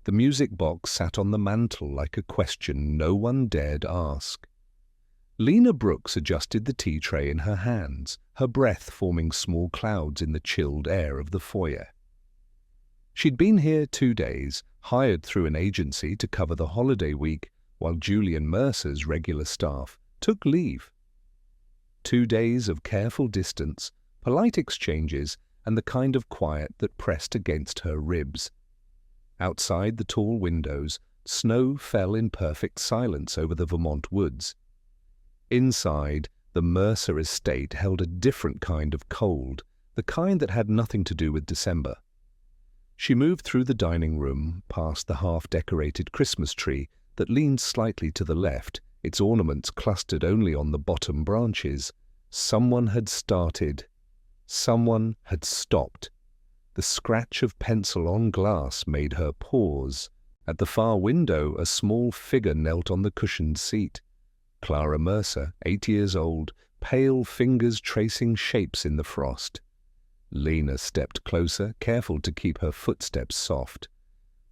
The music box sat on the mantel like a question no one dared ask. Lena Brooks adjusted the tea tray in her hands, her breath forming small clouds in the chilled air of the foyer. She'd been here 2 days, hired through an agency to cover the holiday week, while Julian Mercer's regular staff took leave. 2 days of careful distance, polite exchanges, and the kind of quiet that pressed against her ribs. Outside the tall windows, snow fell in perfect silence over the Vermont woods. Inside, the Mercer estate held a different kind of cold, the kind that had nothing to do with December. She moved through the dining room, past the half-decorated Christmas tree that leaned slightly to the left, its ornaments clustered only on the bottom branches. Someone had started. Someone had stopped. The scratch of pencil on glass made her pause. At the far window, a small figure knelt on the cushioned seat. Clara Mercer, 8 years old, pale fingers tracing shapes in the frost. Lena stepped closer, careful to keep her footsteps soft.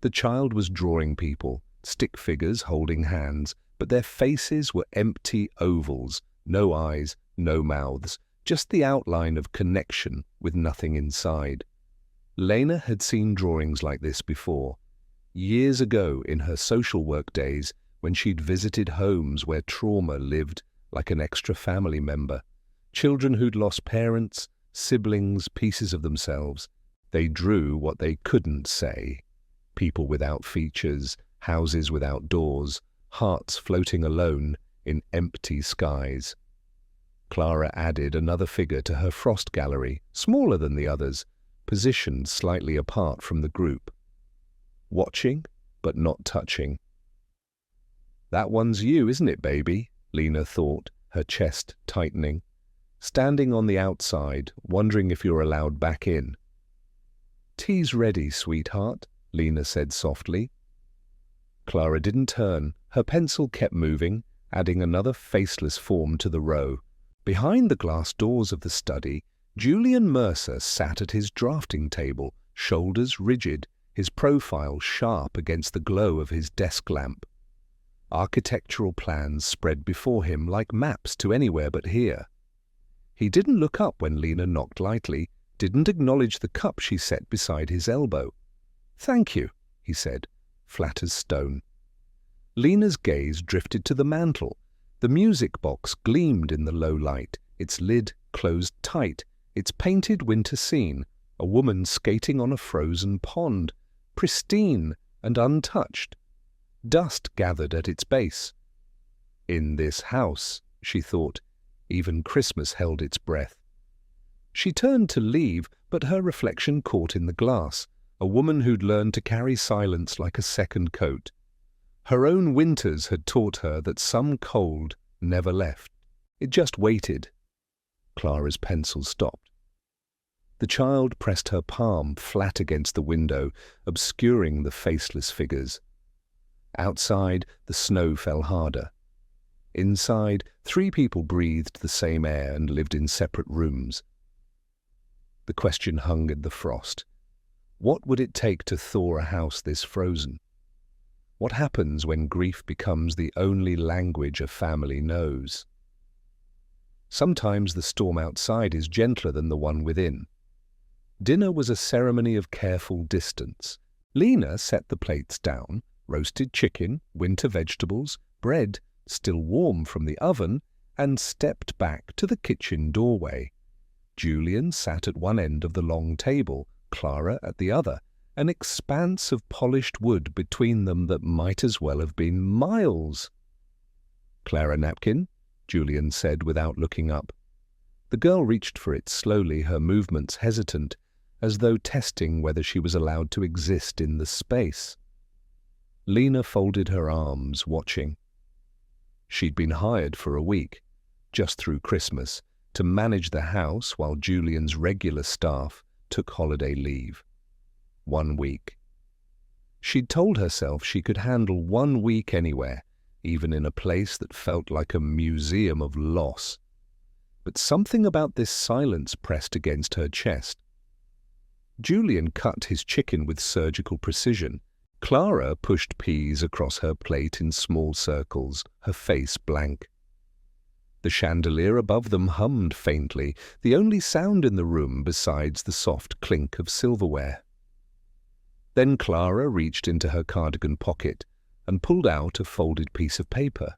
The child was drawing people, stick figures holding hands, but their faces were empty ovals, no eyes, no mouths, just the outline of connection with nothing inside. Lena had seen drawings like this before. Years ago, in her social work days, when she'd visited homes where trauma lived like an extra family member, children who'd lost parents, siblings, pieces of themselves. They drew what they couldn't say. People without features, houses without doors, hearts floating alone in empty skies. Clara added another figure to her frost gallery, smaller than the others, positioned slightly apart from the group. Watching, but not touching. "That one's you, isn't it, baby?" Lena thought, her chest tightening. "Standing on the outside, wondering if you're allowed back in." "Tea's ready, sweetheart," Lena said softly. Clara didn't turn. Her pencil kept moving, adding another faceless form to the row. Behind the glass doors of the study, Julian Mercer sat at his drafting table, shoulders rigid, his profile sharp against the glow of his desk lamp. Architectural plans spread before him like maps to anywhere but here. He didn't look up when Lena knocked lightly, didn't acknowledge the cup she set beside his elbow. "Thank you," he said, flat as stone. Lena's gaze drifted to the mantel. The music box gleamed in the low light, its lid closed tight, its painted winter scene, a woman skating on a frozen pond, pristine and untouched. Dust gathered at its base. In this house, she thought, even Christmas held its breath. She turned to leave, but her reflection caught in the glass, a woman who'd learned to carry silence like a second coat. Her own winters had taught her that some cold never left. It just waited. Clara's pencil stopped. The child pressed her palm flat against the window, obscuring the faceless figures. Outside, the snow fell harder. Inside, 3 people breathed the same air and lived in separate rooms. The question hung in the frost. What would it take to thaw a house this frozen? What happens when grief becomes the only language a family knows? Sometimes the storm outside is gentler than the one within. Dinner was a ceremony of careful distance. Lena set the plates down, roasted chicken, winter vegetables, bread, still warm from the oven, and stepped back to the kitchen doorway. Julian sat at one end of the long table, Clara at the other, an expanse of polished wood between them that might as well have been miles. "Clara napkin?" Julian said without looking up. The girl reached for it slowly, her movements hesitant, as though testing whether she was allowed to exist in the space. Lena folded her arms, watching. She'd been hired for a week, just through Christmas, to manage the house while Julian's regular staff took holiday leave. 1 week. She'd told herself she could handle 1 week anywhere, even in a place that felt like a museum of loss. But something about this silence pressed against her chest. Julian cut his chicken with surgical precision, Clara pushed peas across her plate in small circles, her face blank. The chandelier above them hummed faintly, the only sound in the room besides the soft clink of silverware. Then Clara reached into her cardigan pocket and pulled out a folded piece of paper.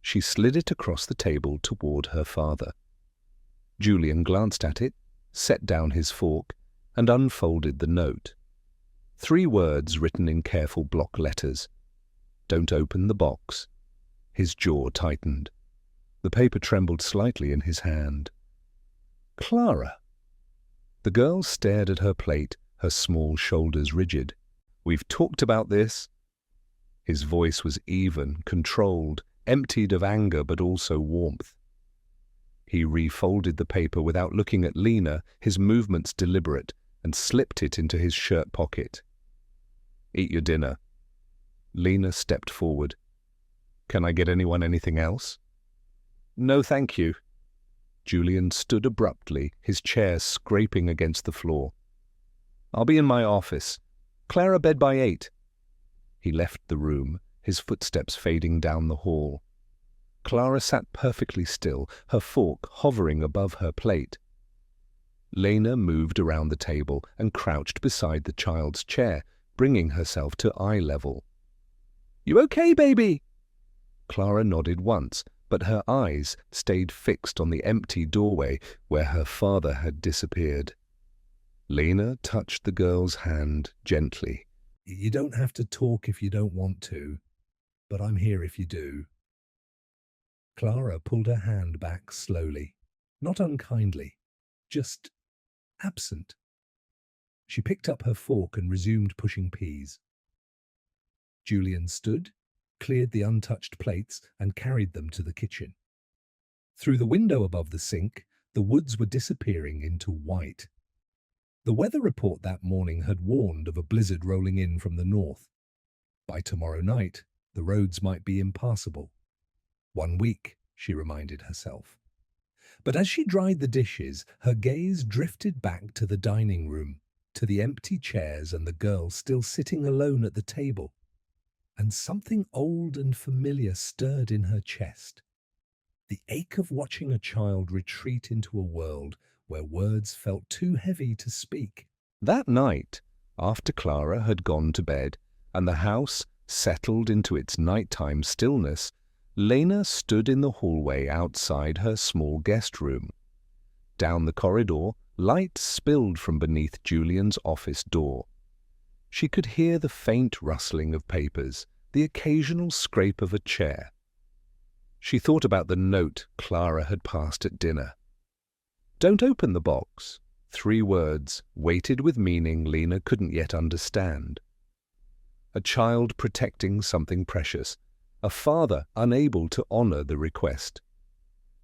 She slid it across the table toward her father. Julian glanced at it, set down his fork, and unfolded the note. 3 words written in careful block letters. "Don't open the box." His jaw tightened. The paper trembled slightly in his hand. "Clara." The girl stared at her plate, her small shoulders rigid. "We've talked about this." His voice was even, controlled, emptied of anger but also warmth. He refolded the paper without looking at Lena, his movements deliberate, and slipped it into his shirt pocket. "Eat your dinner." Lena stepped forward. "Can I get anyone anything else?" "No, thank you." Julian stood abruptly, his chair scraping against the floor. "I'll be in my office. Clara bed by 8. He left the room, his footsteps fading down the hall. Clara sat perfectly still, her fork hovering above her plate. Lena moved around the table and crouched beside the child's chair, bringing herself to eye level. "You okay, baby?" Clara nodded once, but her eyes stayed fixed on the empty doorway where her father had disappeared. Lena touched the girl's hand gently. "You don't have to talk if you don't want to, but I'm here if you do." Clara pulled her hand back slowly, not unkindly, just absent. She picked up her fork and resumed pushing peas. Julian stood, cleared the untouched plates, and carried them to the kitchen. Through the window above the sink, the woods were disappearing into white. The weather report that morning had warned of a blizzard rolling in from the north. By tomorrow night, the roads might be impassable. 1 week, she reminded herself. But as she dried the dishes, her gaze drifted back to the dining room, to the empty chairs and the girl still sitting alone at the table. And something old and familiar stirred in her chest. The ache of watching a child retreat into a world where words felt too heavy to speak. That night, after Clara had gone to bed and the house settled into its nighttime stillness, Lena stood in the hallway outside her small guest room. Down the corridor, light spilled from beneath Julian's office door. She could hear the faint rustling of papers, the occasional scrape of a chair. She thought about the note Clara had passed at dinner. "Don't open the box." 3 words, weighted with meaning Lena couldn't yet understand. A child protecting something precious, a father unable to honor the request.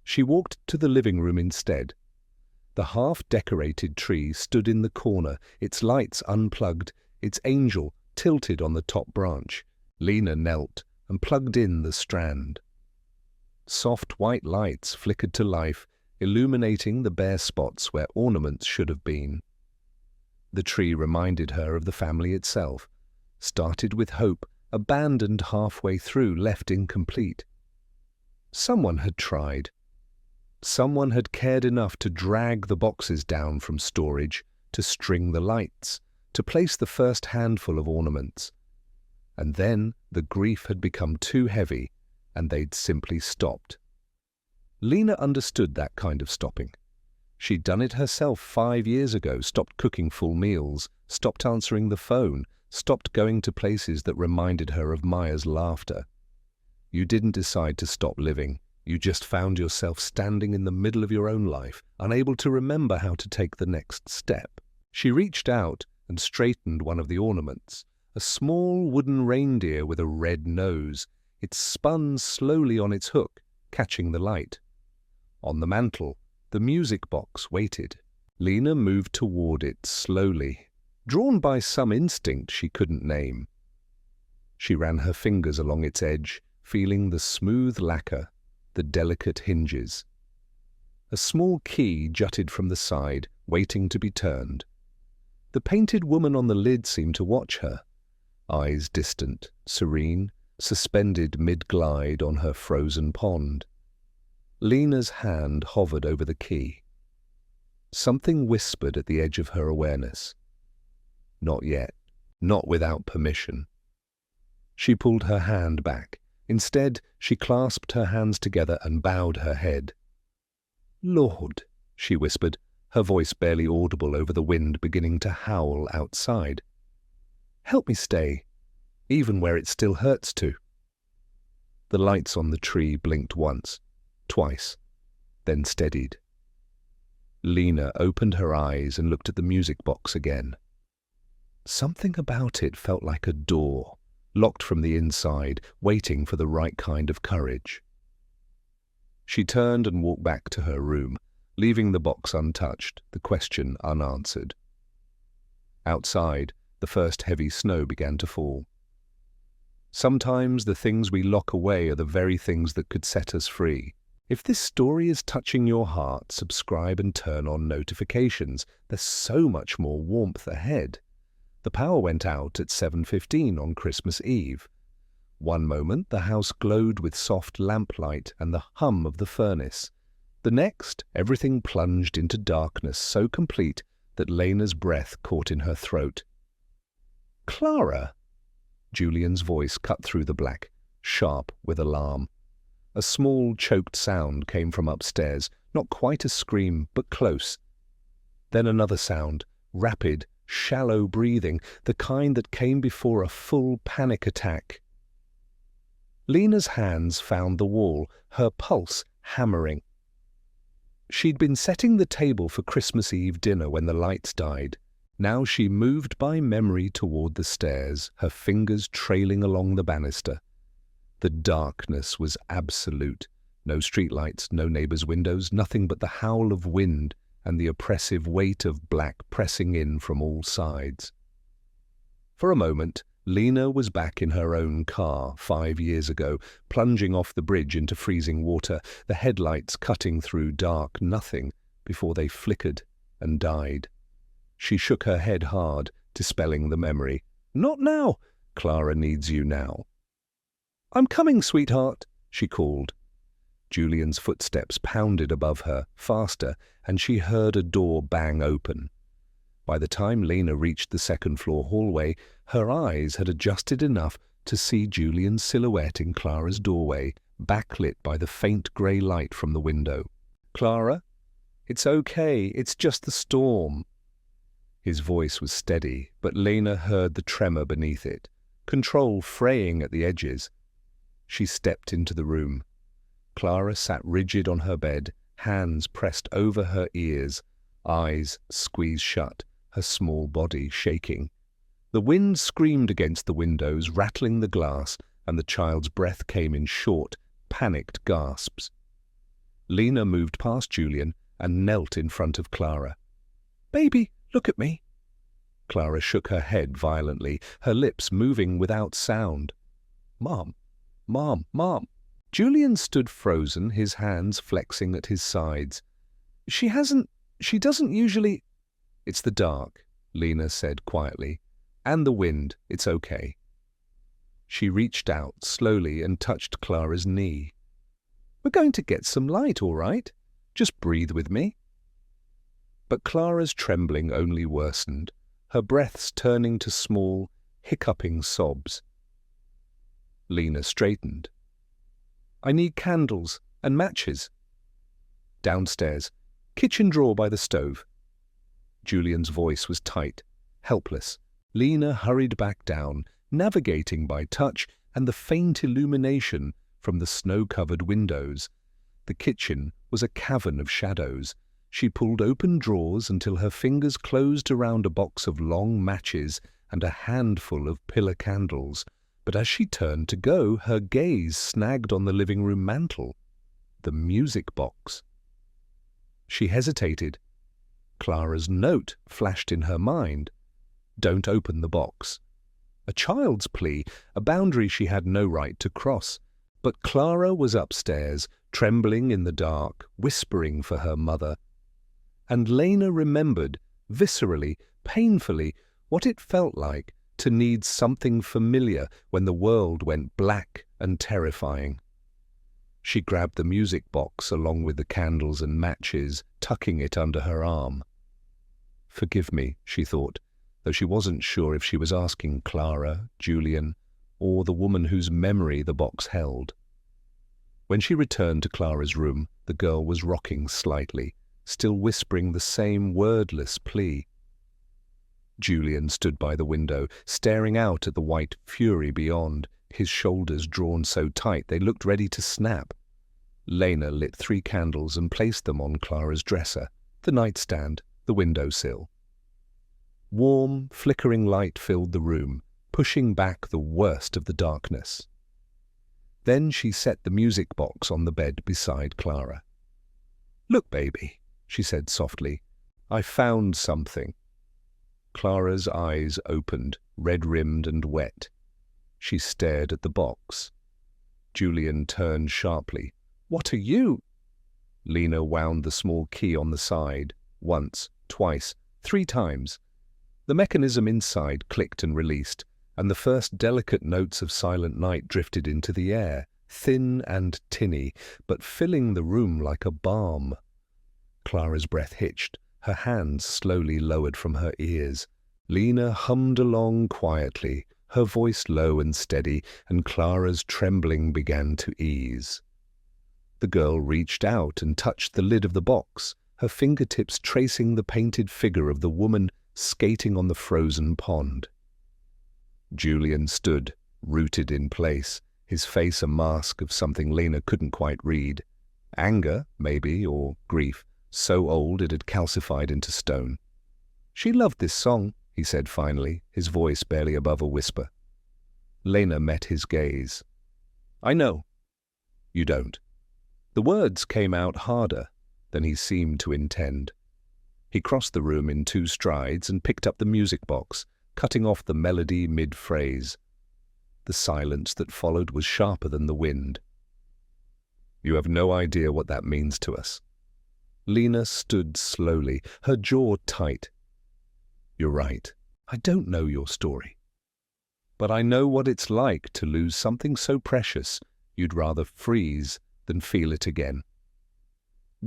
She walked to the living room instead. The half-decorated tree stood in the corner, its lights unplugged, its angel tilted on the top branch. Lena knelt and plugged in the strand. Soft white lights flickered to life, illuminating the bare spots where ornaments should have been. The tree reminded her of the family itself, started with hope, abandoned halfway through, left incomplete. Someone had tried. Someone had cared enough to drag the boxes down from storage, to string the lights, to place the first handful of ornaments. And then the grief had become too heavy, and they'd simply stopped. Lena understood that kind of stopping. She'd done it herself 5 years ago, stopped cooking full meals, stopped answering the phone, stopped going to places that reminded her of Maya's laughter. You didn't decide to stop living. You just found yourself standing in the middle of your own life, unable to remember how to take the next step. She reached out and straightened one of the ornaments, a small wooden reindeer with a red nose. It spun slowly on its hook, catching the light. On the mantel, the music box waited. Lena moved toward it slowly, drawn by some instinct she couldn't name. She ran her fingers along its edge, feeling the smooth lacquer, the delicate hinges. A small key jutted from the side, waiting to be turned. The painted woman on the lid seemed to watch her. eyes distant, serene, suspended mid-glide on her frozen pond. Lena's hand hovered over the key. Something whispered at the edge of her awareness. Not yet, not without permission. She pulled her hand back. Instead, she clasped her hands together and bowed her head. "Lord," she whispered, her voice barely audible over the wind beginning to howl outside. "Help me stay, even where it still hurts to." The lights on the tree blinked once, twice, then steadied. Lena opened her eyes and looked at the music box again. Something about it felt like a door, locked from the inside, waiting for the right kind of courage. She turned and walked back to her room, leaving the box untouched, the question unanswered. Outside, the first heavy snow began to fall. Sometimes the things we lock away are the very things that could set us free. If this story is touching your heart, subscribe and turn on notifications. There's so much more warmth ahead. The power went out at 7:15 on Christmas Eve. One moment the house glowed with soft lamplight and the hum of the furnace. The next, everything plunged into darkness so complete that Lena's breath caught in her throat. "Clara!" Julian's voice cut through the black, sharp with alarm. A small, choked sound came from upstairs, not quite a scream, but close. Then another sound, rapid, shallow breathing, the kind that came before a full panic attack. Lena's hands found the wall, her pulse hammering. She'd been setting the table for Christmas Eve dinner when the lights died. Now she moved by memory toward the stairs, her fingers trailing along the banister. The darkness was absolute. No streetlights, no neighbors' windows, nothing but the howl of wind and the oppressive weight of black pressing in from all sides. For a moment, Lena was back in her own car 5 years ago, plunging off the bridge into freezing water, the headlights cutting through dark nothing before they flickered and died. She shook her head hard, dispelling the memory. "Not now! Clara needs you now." "I'm coming, sweetheart," she called. Julian's footsteps pounded above her, faster, and she heard a door bang open. By the time Lena reached the second-floor hallway, her eyes had adjusted enough to see Julian's silhouette in Clara's doorway, backlit by the faint grey light from the window. "Clara, it's okay, it's just the storm." His voice was steady, but Lena heard the tremor beneath it, control fraying at the edges. She stepped into the room. Clara sat rigid on her bed, hands pressed over her ears, eyes squeezed shut, her small body shaking. The wind screamed against the windows, rattling the glass, and the child's breath came in short, panicked gasps. Lena moved past Julian and knelt in front of Clara. "Baby, look at me." Clara shook her head violently, her lips moving without sound. "Mom, Mom, Mom." Julian stood frozen, his hands flexing at his sides. She doesn't usually—" "It's the dark," Lena said quietly. "And the wind, it's okay." She reached out slowly and touched Clara's knee. "We're going to get some light, all right? Just breathe with me." But Clara's trembling only worsened, her breaths turning to small, hiccuping sobs. Lena straightened. "I need candles and matches." "Downstairs, kitchen drawer by the stove." Julian's voice was tight, helpless. Lena hurried back down, navigating by touch and the faint illumination from the snow-covered windows. The kitchen was a cavern of shadows. She pulled open drawers until her fingers closed around a box of long matches and a handful of pillar candles. But as she turned to go, her gaze snagged on the living room mantel, the music box. She hesitated. Clara's note flashed in her mind. "Don't open the box." A child's plea, a boundary she had no right to cross. But Clara was upstairs, trembling in the dark, whispering for her mother. And Lena remembered, viscerally, painfully, what it felt like to need something familiar when the world went black and terrifying. She grabbed the music box along with the candles and matches, tucking it under her arm. Forgive me, she thought, though she wasn't sure if she was asking Clara, Julian, or the woman whose memory the box held. When she returned to Clara's room, the girl was rocking slightly, still whispering the same wordless plea. Julian stood by the window, staring out at the white fury beyond, his shoulders drawn so tight they looked ready to snap. Lena lit 3 candles and placed them on Clara's dresser, the nightstand, the windowsill. Warm, flickering light filled the room, pushing back the worst of the darkness. Then she set the music box on the bed beside Clara. "Look, baby," she said softly, "I found something." Clara's eyes opened, red-rimmed and wet. She stared at the box. Julian turned sharply. "What are you?" Lena wound the small key on the side, once, twice, 3 times. The mechanism inside clicked and released, and the first delicate notes of Silent Night drifted into the air, thin and tinny, but filling the room like a balm. Clara's breath hitched, her hands slowly lowered from her ears. Lena hummed along quietly, her voice low and steady, and Clara's trembling began to ease. The girl reached out and touched the lid of the box, her fingertips tracing the painted figure of the woman skating on the frozen pond. Julian stood, rooted in place, his face a mask of something Lena couldn't quite read. Anger, maybe, or grief, so old it had calcified into stone. "She loved this song," he said finally, his voice barely above a whisper. Lena met his gaze. "I know." "You don't." The words came out harder than he seemed to intend. He crossed the room in 2 strides and picked up the music box, cutting off the melody mid-phrase. The silence that followed was sharper than the wind. "You have no idea what that means to us." Lena stood slowly, her jaw tight. "You're right. I don't know your story. But I know what it's like to lose something so precious you'd rather freeze than feel it again."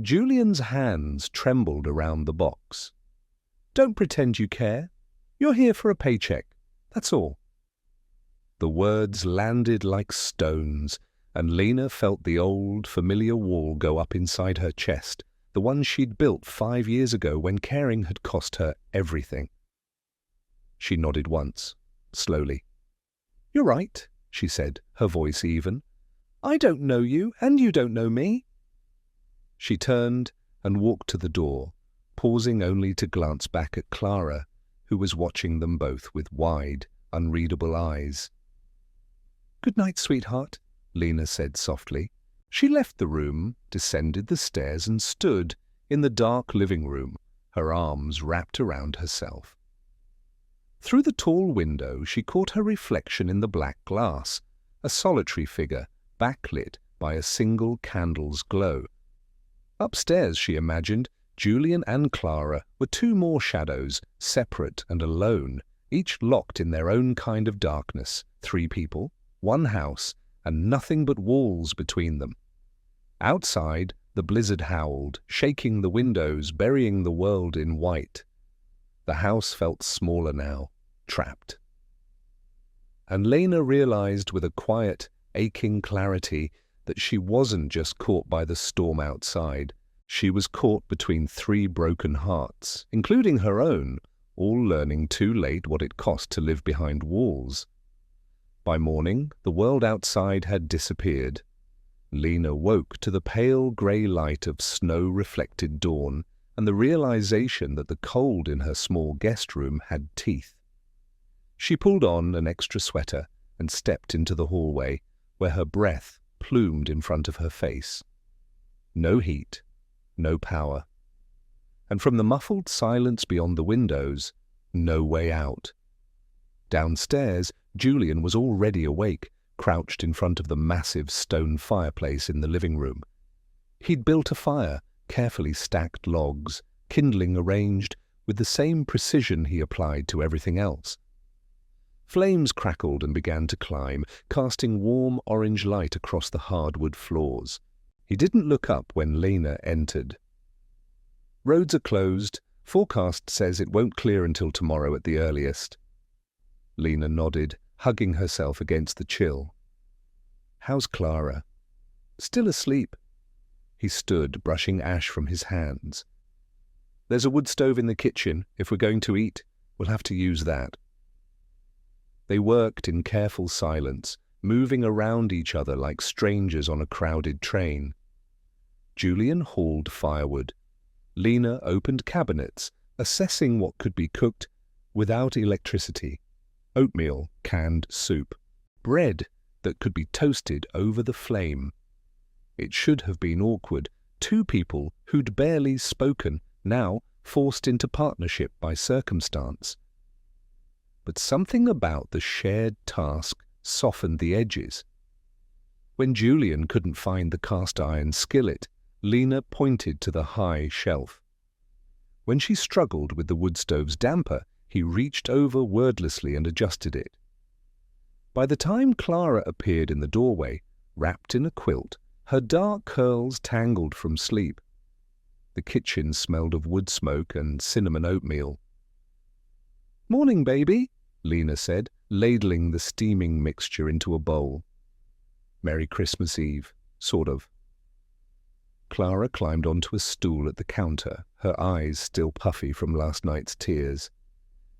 Julian's hands trembled around the box. "Don't pretend you care. You're here for a paycheck. That's all." The words landed like stones, and Lena felt the old, familiar wall go up inside her chest, the one she'd built 5 years ago when caring had cost her everything. She nodded once, slowly. "You're right," she said, her voice even. "I don't know you, and you don't know me." She turned and walked to the door, pausing only to glance back at Clara, who was watching them both with wide, unreadable eyes. "Good night, sweetheart," Lena said softly. She left the room, descended the stairs, and stood in the dark living room, her arms wrapped around herself. Through the tall window she caught her reflection in the black glass, a solitary figure, backlit by a single candle's glow. Upstairs, she imagined, Julian and Clara were 2 more shadows, separate and alone, each locked in their own kind of darkness, 3 people, 1 house, and nothing but walls between them. Outside, the blizzard howled, shaking the windows, burying the world in white. The house felt smaller now, trapped. And Lena realized with a quiet, aching clarity that she wasn't just caught by the storm outside. She was caught between 3 broken hearts, including her own, all learning too late what it cost to live behind walls. By morning, the world outside had disappeared. Lena woke to the pale grey light of snow-reflected dawn and the realization that the cold in her small guest room had teeth. She pulled on an extra sweater and stepped into the hallway, where her breath plumed in front of her face. No heat, no power. And from the muffled silence beyond the windows, no way out. Downstairs, Julian was already awake, crouched in front of the massive stone fireplace in the living room. He'd built a fire, carefully stacked logs, kindling arranged with the same precision he applied to everything else. Flames crackled and began to climb, casting warm orange light across the hardwood floors. He didn't look up when Lena entered. "Roads are closed. Forecast says it won't clear until tomorrow at the earliest." Lena nodded, hugging herself against the chill. "How's Clara?" "Still asleep." He stood, brushing ash from his hands. "There's a wood stove in the kitchen. If we're going to eat, we'll have to use that." They worked in careful silence, moving around each other like strangers on a crowded train. Julian hauled firewood. Lena opened cabinets, assessing what could be cooked without electricity. Oatmeal, canned soup, bread that could be toasted over the flame. It should have been awkward. Two people who'd barely spoken, now forced into partnership by circumstance. But something about the shared task softened the edges. When Julian couldn't find the cast-iron skillet, Lena pointed to the high shelf. When she struggled with the wood stove's damper, he reached over wordlessly and adjusted it. By the time Clara appeared in the doorway, wrapped in a quilt, her dark curls tangled from sleep. The kitchen smelled of wood smoke and cinnamon oatmeal. "Morning, baby," Lena said, ladling the steaming mixture into a bowl. "Merry Christmas Eve, sort of." Clara climbed onto a stool at the counter, her eyes still puffy from last night's tears.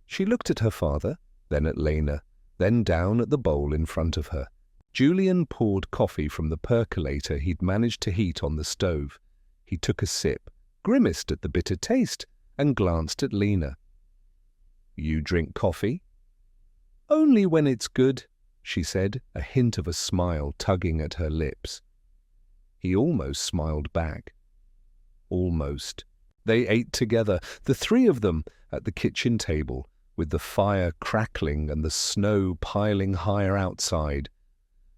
She looked at her father, then at Lena, then down at the bowl in front of her. Julian poured coffee from the percolator he'd managed to heat on the stove. He took a sip, grimaced at the bitter taste, and glanced at Lena. "You drink coffee?" "Only when it's good," she said, a hint of a smile tugging at her lips. He almost smiled back. Almost. They ate together, the three of them, at the kitchen table, with the fire crackling and the snow piling higher outside.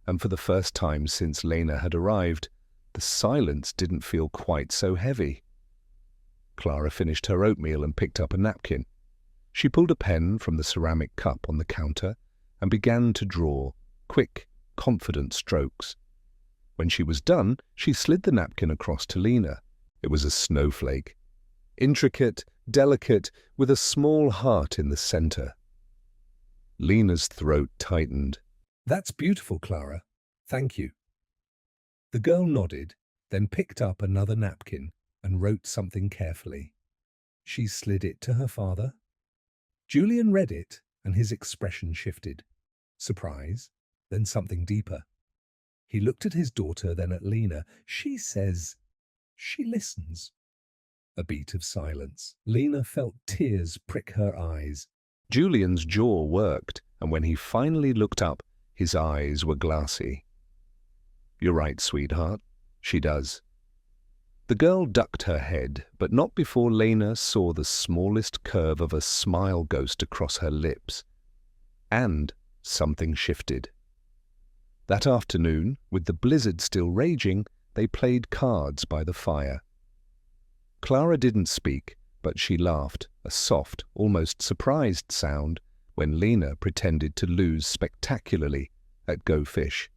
And for the first time since Lena had arrived, the silence didn't feel quite so heavy. Clara finished her oatmeal and picked up a napkin. She pulled a pen from the ceramic cup on the counter and began to draw, quick, confident strokes. When she was done, she slid the napkin across to Lena. It was a snowflake. Intricate, delicate, with a small heart in the center. Lena's throat tightened. "That's beautiful, Clara. Thank you." The girl nodded, then picked up another napkin and wrote something carefully. She slid it to her father. Julian read it, and his expression shifted. Surprise, then something deeper. He looked at his daughter, then at Lena. "She says she listens." A beat of silence. Lena felt tears prick her eyes. Julian's jaw worked, and when he finally looked up, his eyes were glassy. "You're right, sweetheart. She does." The girl ducked her head, but not before Lena saw the smallest curve of a smile ghost across her lips. And something shifted. That afternoon, with the blizzard still raging, they played cards by the fire. Clara didn't speak, but she laughed, a soft, almost surprised sound, when Lena pretended to lose spectacularly at Go Fish.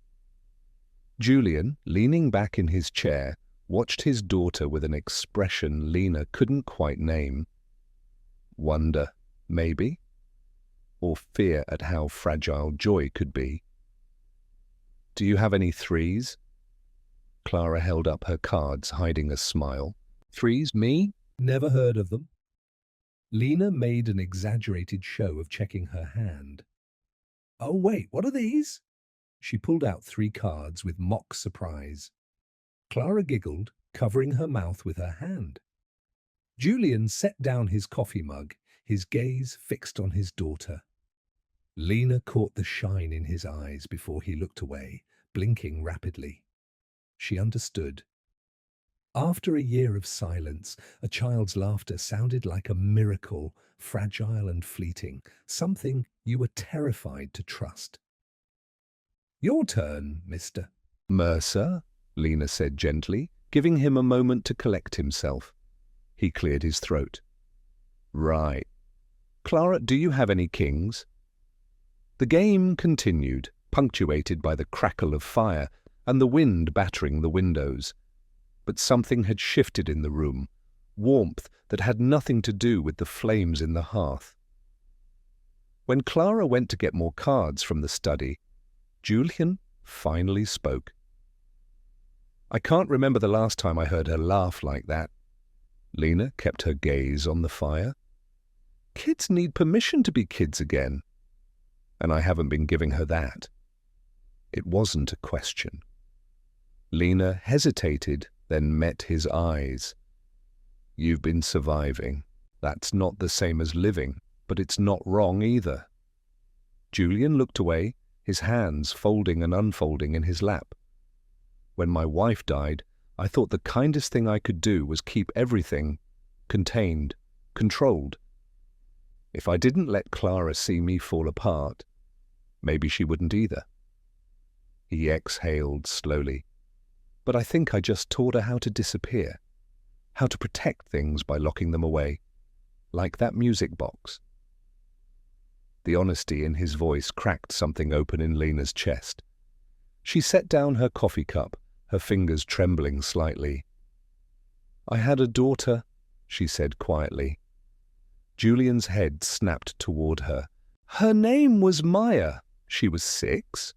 Julian, leaning back in his chair, watched his daughter with an expression Lena couldn't quite name. Wonder, maybe? Or fear at how fragile joy could be. "Do you have any threes?" Clara held up her cards, hiding a smile. "Threes, me?" "Never heard of them." Lena made an exaggerated show of checking her hand. "Oh, wait, what are these?" She pulled out 3 cards with mock surprise. Clara giggled, covering her mouth with her hand. Julian set down his coffee mug, his gaze fixed on his daughter. Lena caught the shine in his eyes before he looked away, blinking rapidly. She understood. After a year of silence, a child's laughter sounded like a miracle, fragile and fleeting, something you were terrified to trust. "Your turn, Mr. "Mercer," Lena said gently, giving him a moment to collect himself. He cleared his throat. "Right. Clara, do you have any kings?" The game continued, punctuated by the crackle of fire and the wind battering the windows. But something had shifted in the room, warmth that had nothing to do with the flames in the hearth. When Clara went to get more cards from the study, Julian finally spoke. "I can't remember the last time I heard her laugh like that." Lena kept her gaze on the fire. "Kids need permission to be kids again. And I haven't been giving her that." It wasn't a question. Lena hesitated, then met his eyes. "You've been surviving. That's not the same as living, but it's not wrong either." Julian looked away, his hands folding and unfolding in his lap. "When my wife died, I thought the kindest thing I could do was keep everything contained, controlled. If I didn't let Clara see me fall apart, maybe she wouldn't either." He exhaled slowly. "But I think I just taught her how to disappear, how to protect things by locking them away, like that music box." The honesty in his voice cracked something open in Lena's chest. She set down her coffee cup, her fingers trembling slightly. "I had a daughter," she said quietly. Julian's head snapped toward her. "Her name was Maya. She was 6?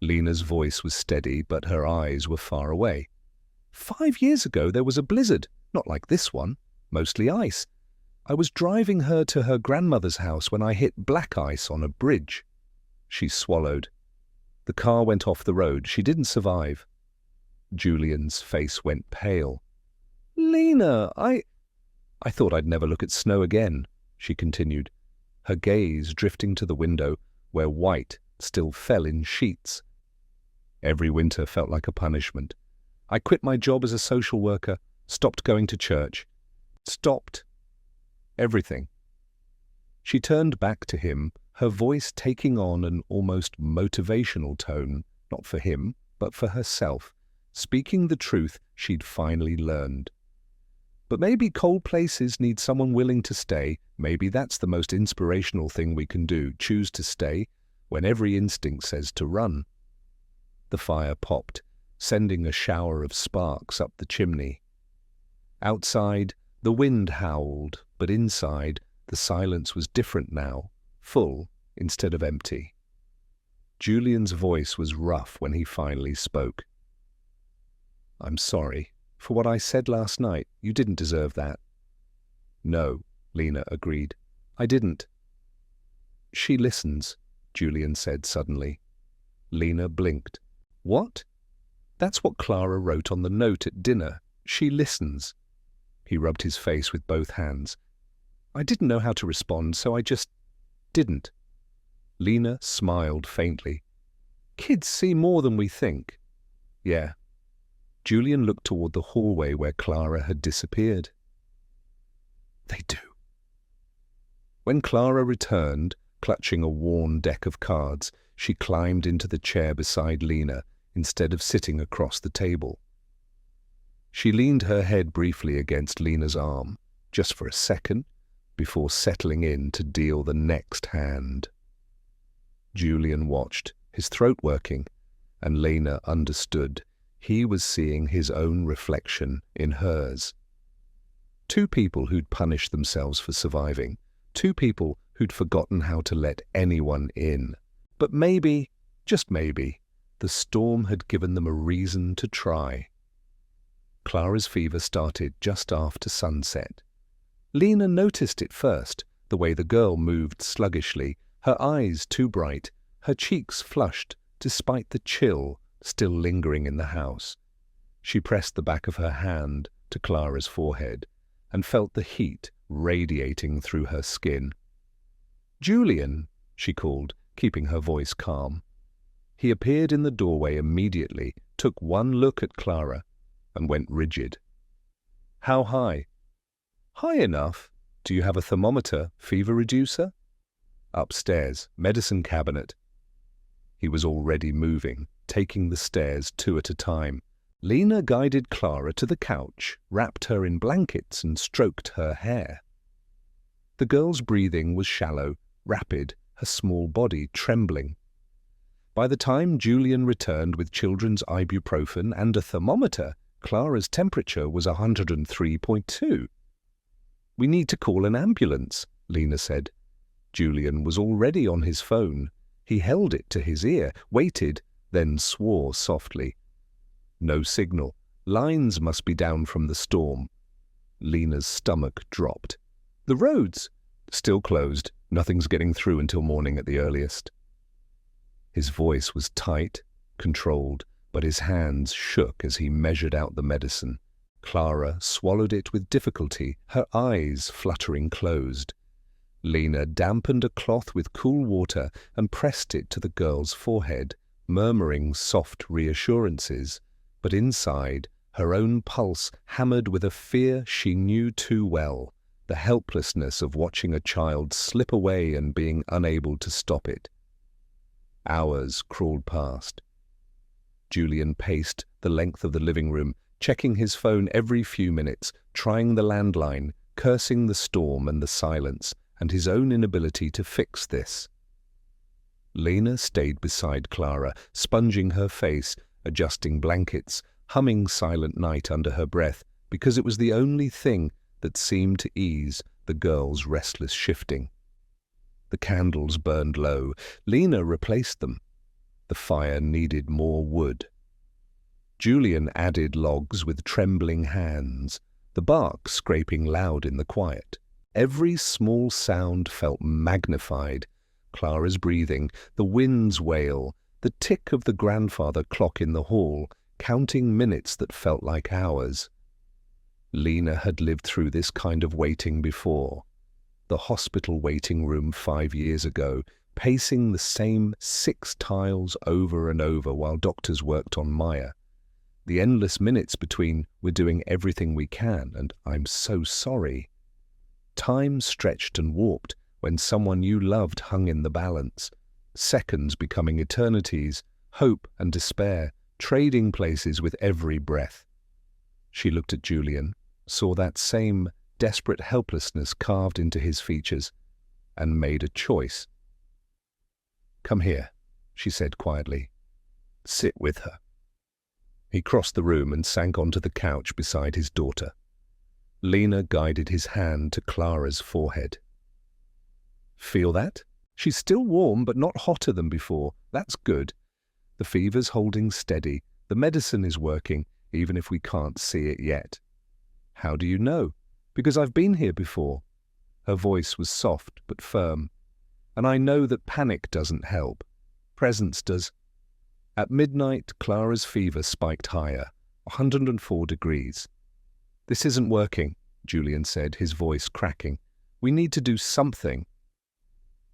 Lena's voice was steady, but her eyes were far away. "5 years ago there was a blizzard, not like this one, mostly ice. I was driving her to her grandmother's house when I hit black ice on a bridge." She swallowed. "The car went off the road. She didn't survive." Julian's face went pale. "Lena, I thought I'd never look at snow again," she continued, her gaze drifting to the window where white still fell in sheets. "Every winter felt like a punishment. I quit my job as a social worker, stopped going to church, stopped everything." She turned back to him, her voice taking on an almost motivational tone, not for him, but for herself, speaking the truth she'd finally learned. "But maybe cold places need someone willing to stay. Maybe that's the most inspirational thing we can do, choose to stay, when every instinct says to run." The fire popped, sending a shower of sparks up the chimney. Outside, the wind howled, but inside, the silence was different now, full instead of empty. Julian's voice was rough when he finally spoke. "I'm sorry. For what I said last night, you didn't deserve that." "No," Lena agreed. "I didn't." "She listens," Julian said suddenly. Lena blinked. "What?" "That's what Clara wrote on the note at dinner. She listens." He rubbed his face with both hands. "I didn't know how to respond, so I just didn't." Lena smiled faintly. "Kids see more than we think." "Yeah." Julian looked toward the hallway where Clara had disappeared. "They do." When Clara returned, clutching a worn deck of cards, she climbed into the chair beside Lena instead of sitting across the table. She leaned her head briefly against Lena's arm, just for a second, before settling in to deal the next hand. Julian watched, his throat working, and Lena understood. He was seeing his own reflection in hers. Two people who'd punished themselves for surviving. Two people who'd forgotten how to let anyone in. But maybe, just maybe, the storm had given them a reason to try. Clara's fever started just after sunset. Lena noticed it first, the way the girl moved sluggishly, her eyes too bright, her cheeks flushed despite the chill still lingering in the house. She pressed the back of her hand to Clara's forehead and felt the heat radiating through her skin. "Julian," she called, keeping her voice calm. He appeared in the doorway immediately, took one look at Clara, and went rigid. "How high?" "High enough. Do you have a thermometer, fever reducer?" "Upstairs, medicine cabinet." He was already moving, taking the stairs 2 at a time. Lena guided Clara to the couch, wrapped her in blankets and stroked her hair. The girl's breathing was shallow, rapid, her small body trembling. By the time Julian returned with children's ibuprofen and a thermometer, Clara's temperature was 103.2. "We need to call an ambulance," Lena said. Julian was already on his phone. He held it to his ear, waited, then swore softly. No signal. Lines must be down from the storm. Lena's stomach dropped. "The roads?" "Still closed. Nothing's getting through until morning at the earliest." His voice was tight, controlled, but his hands shook as he measured out the medicine. Clara swallowed it with difficulty, her eyes fluttering closed. Lena dampened a cloth with cool water and pressed it to the girl's forehead, murmuring soft reassurances, but inside, her own pulse hammered with a fear she knew too well, the helplessness of watching a child slip away and being unable to stop it. Hours crawled past. Julian paced the length of the living room, checking his phone every few minutes, trying the landline, cursing the storm and the silence, and his own inability to fix this. Lena stayed beside Clara, sponging her face, adjusting blankets, humming Silent Night under her breath, because it was the only thing that seemed to ease the girl's restless shifting. The candles burned low. Lena replaced them. The fire needed more wood. Julian added logs with trembling hands, the bark scraping loud in the quiet. Every small sound felt magnified. Clara's breathing, the wind's wail, the tick of the grandfather clock in the hall, counting minutes that felt like hours. Lena had lived through this kind of waiting before. The hospital waiting room 5 years ago, pacing the same 6 tiles over and over while doctors worked on Maya. The endless minutes between "we're doing everything we can" and "I'm so sorry." Time stretched and warped when someone you loved hung in the balance, seconds becoming eternities, hope and despair, trading places with every breath. She looked at Julian, saw that same desperate helplessness carved into his features, and made a choice. "Come here," she said quietly. "Sit with her." He crossed the room and sank onto the couch beside his daughter. Lena guided his hand to Clara's forehead. "Feel that? She's still warm, but not hotter than before. That's good. The fever's holding steady. The medicine is working, even if we can't see it yet." "How do you know?" "Because I've been here before." Her voice was soft but firm. "And I know that panic doesn't help. Presence does." At midnight, Clara's fever spiked higher, 104 degrees. "This isn't working," Julian said, his voice cracking. "We need to do something."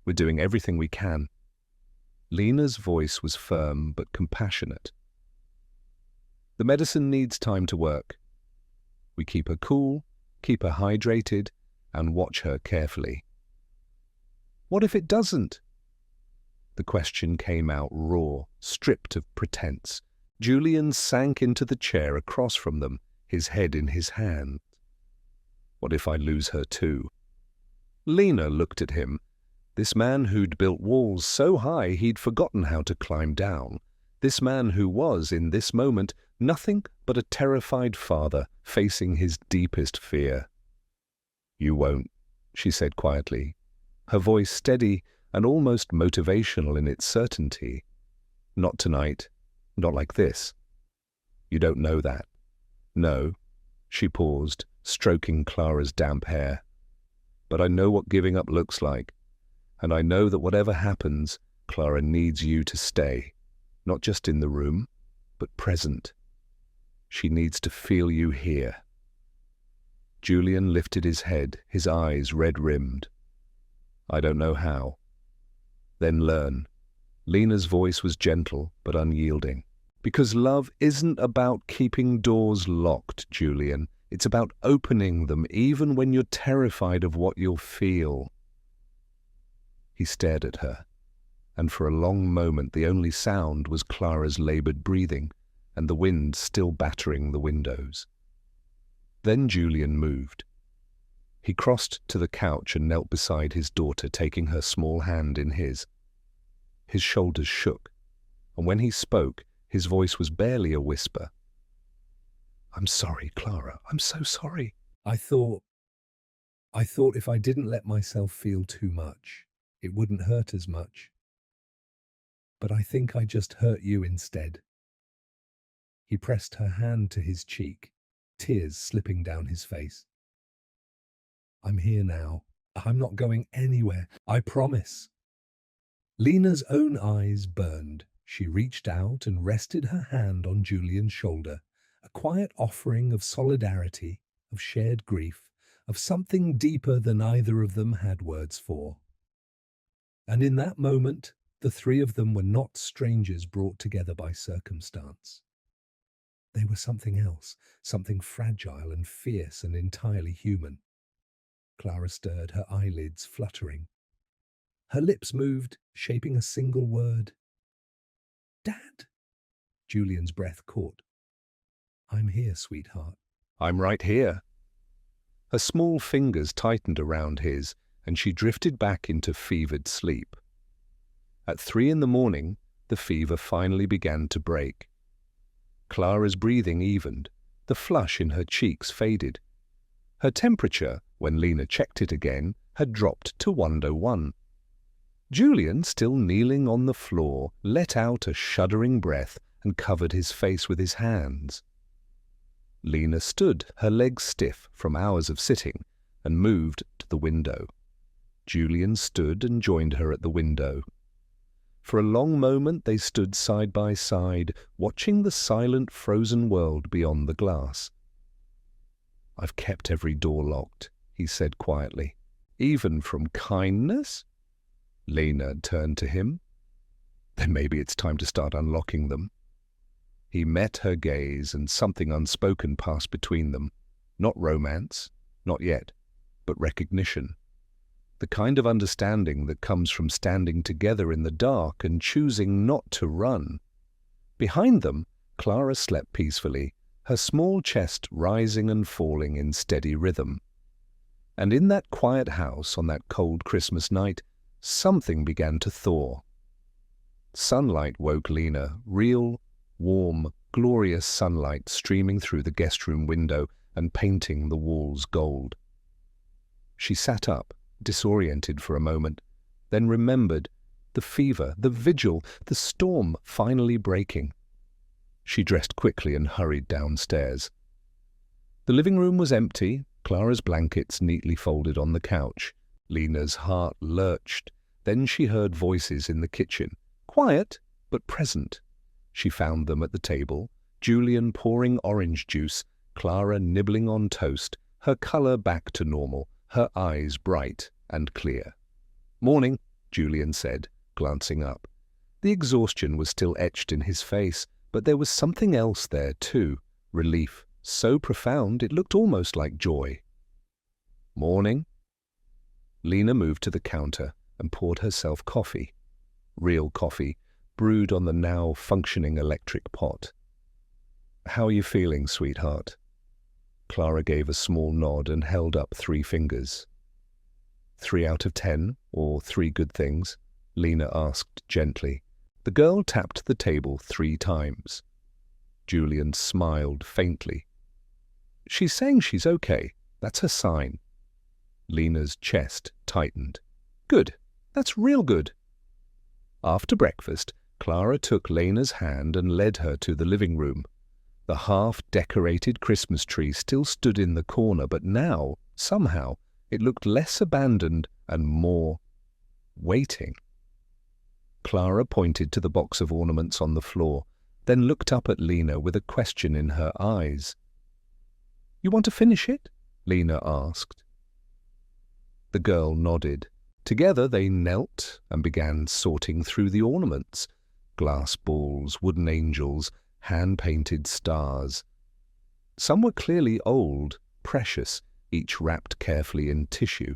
"We're doing everything we can." Lena's voice was firm but compassionate. "The medicine needs time to work. We keep her cool, keep her hydrated, and watch her carefully." "What if it doesn't?" The question came out raw, stripped of pretense. Julian sank into the chair across from them, his head in his hand. "What if I lose her too?" Lena looked at him. This man who'd built walls so high he'd forgotten how to climb down. This man who was, in this moment, nothing but a terrified father facing his deepest fear. "You won't," she said quietly, her voice steady and almost motivational in its certainty. "Not tonight. Not like this. You don't know that." "No." She paused, stroking Clara's damp hair. "But I know what giving up looks like. And I know that whatever happens, Clara needs you to stay. Not just in the room, but present. She needs to feel you here." Julian lifted his head, his eyes red-rimmed. "I don't know how." "Then learn." Lena's voice was gentle but unyielding. "Because love isn't about keeping doors locked, Julian. It's about opening them even when you're terrified of what you'll feel." He stared at her, and for a long moment the only sound was Clara's labored breathing and the wind still battering the windows. Then Julian moved. He crossed to the couch and knelt beside his daughter, taking her small hand in his. His shoulders shook, and when he spoke, his voice was barely a whisper. "I'm sorry, Clara. I'm so sorry." I thought if I didn't let myself feel too much, it wouldn't hurt as much. But I think I just hurt you instead. He pressed her hand to his cheek, tears slipping down his face. I'm here now. I'm not going anywhere. I promise. Lena's own eyes burned. She reached out and rested her hand on Julian's shoulder, a quiet offering of solidarity, of shared grief, of something deeper than either of them had words for. And in that moment, the three of them were not strangers brought together by circumstance. They were something else, something fragile and fierce and entirely human. Clara stirred, her eyelids fluttering. Her lips moved, shaping a single word. Dad! Julian's breath caught. I'm here, sweetheart. "I'm right here." Her small fingers tightened around his, and she drifted back into fevered sleep. At 3 a.m, the fever finally began to break. Clara's breathing evened. The flush in her cheeks faded. Her temperature, when Lena checked it again, had dropped to 101. Julian, still kneeling on the floor, let out a shuddering breath and covered his face with his hands. Lena stood, her legs stiff from hours of sitting, and moved to the window. Julian stood and joined her at the window. For a long moment they stood side by side, watching the silent, frozen world beyond the glass. "I've kept every door locked," he said quietly. "Even from kindness?" Lena turned to him. "Then maybe it's time to start unlocking them." He met her gaze, and something unspoken passed between them. Not romance, not yet, but recognition. The kind of understanding that comes from standing together in the dark and choosing not to run. Behind them, Clara slept peacefully, her small chest rising and falling in steady rhythm. And in that quiet house on that cold Christmas night, something began to thaw. Sunlight woke Lena, real, warm, glorious sunlight streaming through the guest room window and painting the walls gold. She sat up, disoriented for a moment, then remembered the fever, the vigil, the storm finally breaking. She dressed quickly and hurried downstairs. The living room was empty, Clara's blankets neatly folded on the couch. Lena's heart lurched. Then she heard voices in the kitchen, quiet but present. She found them at the table, Julian pouring orange juice, Clara nibbling on toast, her color back to normal, her eyes bright and clear. "Morning," Julian said, glancing up. The exhaustion was still etched in his face, but there was something else there too, relief, so profound it looked almost like joy. "Morning." Lena moved to the counter and poured herself coffee. Real coffee, brewed on the now functioning electric pot. "How are you feeling, sweetheart?" Clara gave a small nod and held up 3 fingers. 3 out of 10, or 3 good things? Lena asked gently. The girl tapped the table 3 times. Julian smiled faintly. "She's saying she's okay. That's her sign." Lena's chest tightened. "Good. That's real good." After breakfast, Clara took Lena's hand and led her to the living room. The half-decorated Christmas tree still stood in the corner, but now, somehow, it looked less abandoned and more waiting. Clara pointed to the box of ornaments on the floor, then looked up at Lena with a question in her eyes. "You want to finish it?" Lena asked. The girl nodded. Together they knelt and began sorting through the ornaments. Glass balls, wooden angels, hand-painted stars. Some were clearly old, precious, each wrapped carefully in tissue.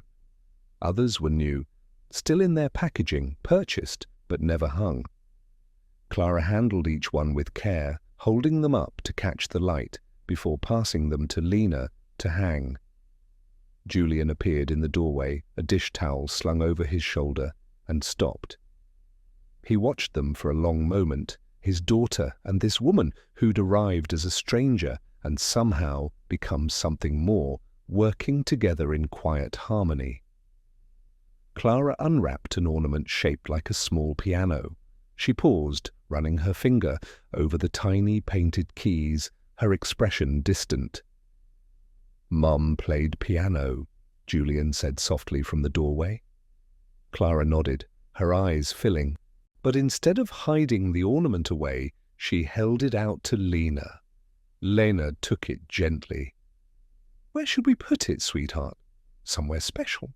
Others were new, still in their packaging, purchased but never hung. Clara handled each one with care, holding them up to catch the light before passing them to Lena to hang. Julian appeared in the doorway, a dish towel slung over his shoulder, and stopped. He watched them for a long moment, his daughter and this woman who'd arrived as a stranger and somehow become something more, working together in quiet harmony. Clara unwrapped an ornament shaped like a small piano. She paused, running her finger over the tiny painted keys, her expression distant. "Mum played piano," Julian said softly from the doorway. Clara nodded, her eyes filling, but instead of hiding the ornament away, she held it out to Lena. Lena took it gently. "Where should we put it, sweetheart? Somewhere special?"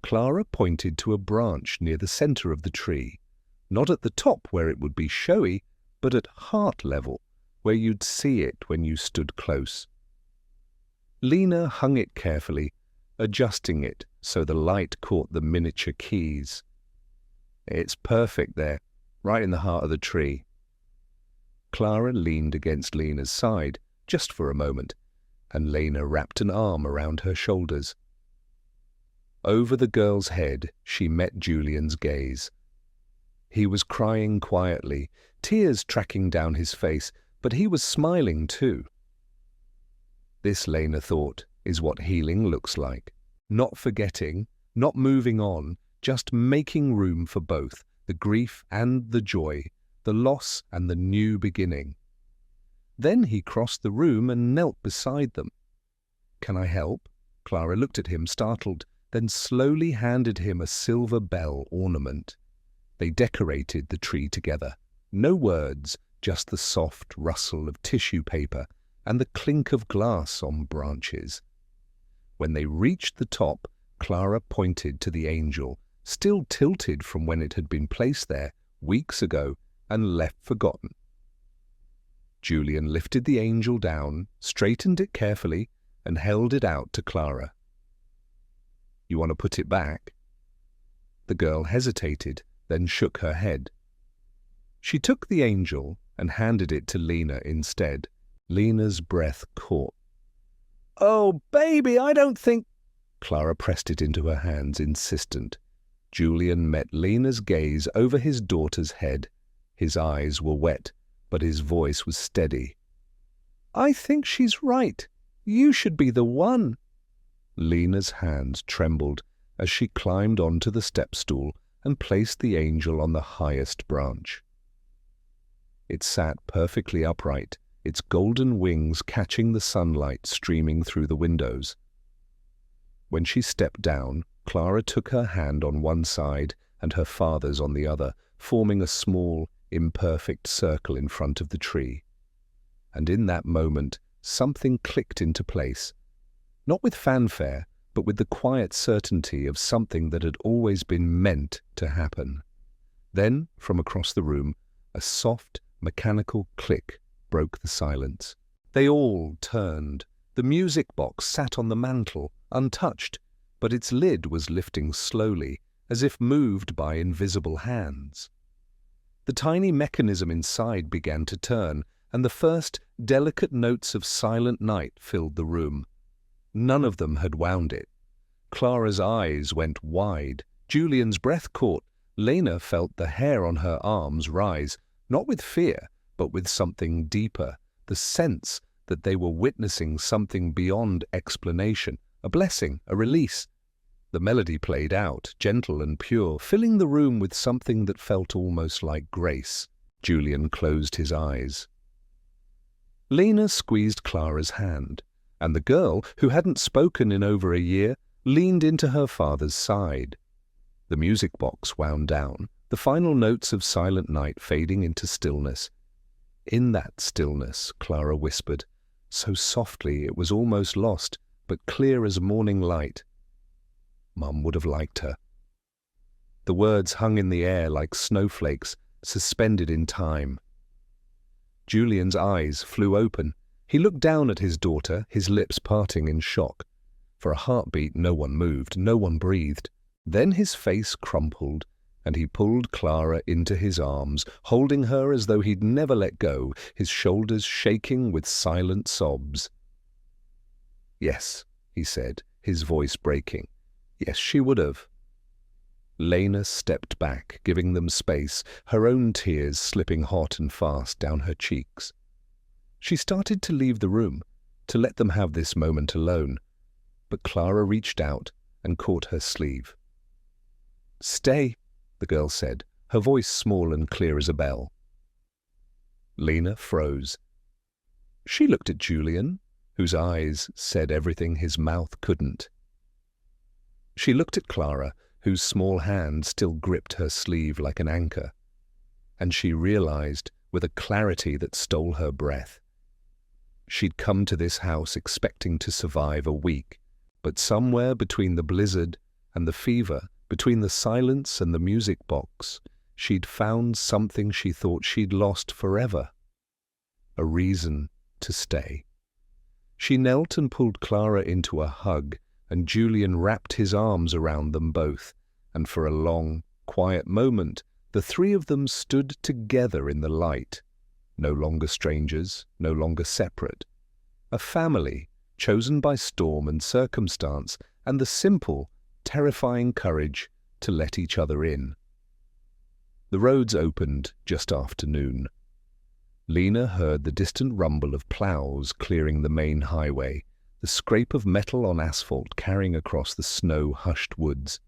Clara pointed to a branch near the center of the tree, not at the top where it would be showy, but at heart level, where you'd see it when you stood close. Lena hung it carefully, adjusting it so the light caught the miniature keys. "It's perfect there, right in the heart of the tree." Clara leaned against Lena's side, just for a moment, and Lena wrapped an arm around her shoulders. Over the girl's head, she met Julian's gaze. He was crying quietly, tears tracking down his face, but he was smiling too. This, Lena thought, is what healing looks like. Not forgetting, not moving on, just making room for both, the grief and the joy, the loss and the new beginning. Then he crossed the room and knelt beside them. "Can I help?" Clara looked at him, startled, then slowly handed him a silver bell ornament. They decorated the tree together. No words, just the soft rustle of tissue paper and the clink of glass on branches. When they reached the top, Clara pointed to the angel, still tilted from when it had been placed there weeks ago and left forgotten. Julian lifted the angel down, straightened it carefully, and held it out to Clara. "You want to put it back?" The girl hesitated, then shook her head. She took the angel and handed it to Lena instead. Lena's breath caught. "Oh, baby, I don't think—" Clara pressed it into her hands, insistent. Julian met Lena's gaze over his daughter's head. His eyes were wet, but his voice was steady. "I think she's right. You should be the one." Lena's hands trembled as she climbed onto the step stool and placed the angel on the highest branch. It sat perfectly upright, its golden wings catching the sunlight streaming through the windows. When she stepped down, Clara took her hand on one side and her father's on the other, forming a small, imperfect circle in front of the tree. And in that moment, something clicked into place. Not with fanfare, but with the quiet certainty of something that had always been meant to happen. Then, from across the room, a soft, mechanical click broke the silence. They all turned. The music box sat on the mantel, untouched, but its lid was lifting slowly, as if moved by invisible hands. The tiny mechanism inside began to turn, and the first delicate notes of Silent Night filled the room. None of them had wound it. Clara's eyes went wide. Julian's breath caught. Lena felt the hair on her arms rise, not with fear, but with something deeper, the sense that they were witnessing something beyond explanation, a blessing, a release. The melody played out, gentle and pure, filling the room with something that felt almost like grace. Julian closed his eyes. Lena squeezed Clara's hand, and the girl, who hadn't spoken in over a year, leaned into her father's side. The music box wound down, the final notes of Silent Night fading into stillness. In that stillness, Clara whispered, so softly it was almost lost, but clear as morning light. Mum would have liked her. The words hung in the air like snowflakes, suspended in time. Julian's eyes flew open. He looked down at his daughter, his lips parting in shock. For a heartbeat, no one moved, no one breathed. Then his face crumpled, and he pulled Clara into his arms, holding her as though he'd never let go, his shoulders shaking with silent sobs. "Yes," he said, his voice breaking. Yes, she would have. Lena stepped back, giving them space, her own tears slipping hot and fast down her cheeks. She started to leave the room, to let them have this moment alone, but Clara reached out and caught her sleeve. "Stay," the girl said, her voice small and clear as a bell. Lena froze. She looked at Julian, whose eyes said everything his mouth couldn't. She looked at Clara, whose small hand still gripped her sleeve like an anchor, and she realized, with a clarity that stole her breath, she'd come to this house expecting to survive a week, but somewhere between the blizzard and the fever, between the silence and the music box, she'd found something she thought she'd lost forever. A reason to stay. She knelt and pulled Clara into a hug, and Julian wrapped his arms around them both, and for a long, quiet moment, the three of them stood together in the light, no longer strangers, no longer separate. A family, chosen by storm and circumstance, and the simple, terrifying courage to let each other in. The roads opened just after noon. Lena heard the distant rumble of plows clearing the main highway, the scrape of metal on asphalt carrying across the snow-hushed woods.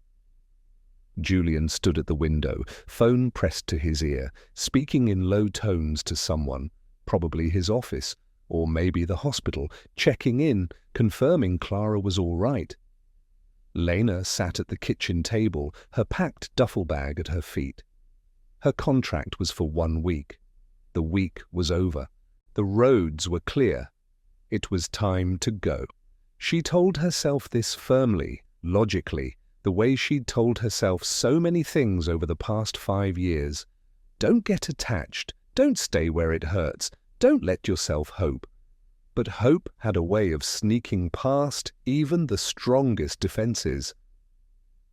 Julian stood at the window, phone pressed to his ear, speaking in low tones to someone, probably his office, or maybe the hospital, checking in, confirming Clara was all right. Lena sat at the kitchen table, her packed duffel bag at her feet. Her contract was for 1 week. The week was over. The roads were clear. It was time to go. She told herself this firmly, logically, the way she'd told herself so many things over the past 5 years. Don't get attached. Don't stay where it hurts. Don't let yourself hope. But hope had a way of sneaking past even the strongest defenses.